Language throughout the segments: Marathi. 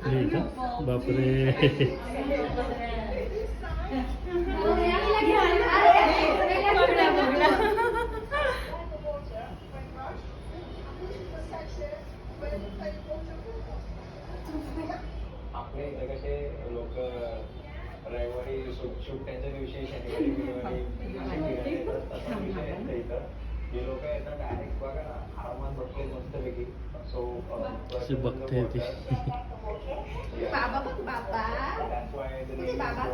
हे का बापरे. आपल्या इथं कसे लोक रविवारी सुट्ट्यांच्या दिवशी शनिवारी बिनिवारी तसा विषय आहे इथं. ही लोक येतात डायरेक्ट बघा ना आरामात बसले मस्तपैकी. सो अशी बघते ती. बाबा बघ बाबा. कुठे बाबा?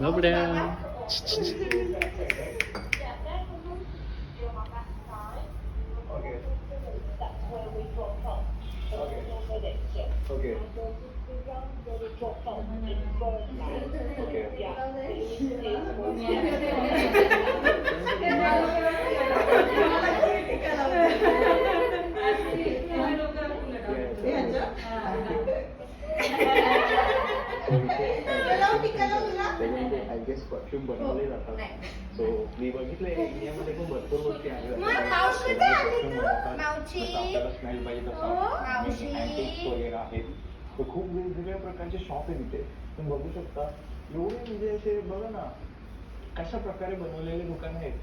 बाबड्या. Okay. आय गेस परफ्यूम बनवले जातात. सो मी बघितलंय इंडियामध्ये पण भरपूर गोष्टी आपल्याला स्मेल पाहिजे तसं अँटिक्स वगैरे आहेत. तर खूप वेगवेगळ्या प्रकारचे शॉप आहे तिथे तुम्ही बघू शकता. एवढे म्हणजे असे बघा ना कशा प्रकारे बनवलेले दुकान आहेत.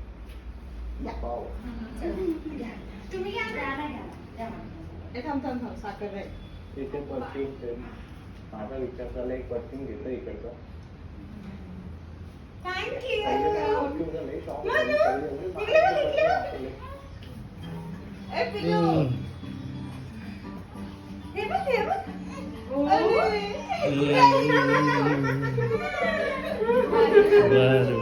वाव. तुम्ही साखर आहे. इथे परफ्यूम माझा विचार झाला एक परफ्यूम घेतो इकडचा. बरं.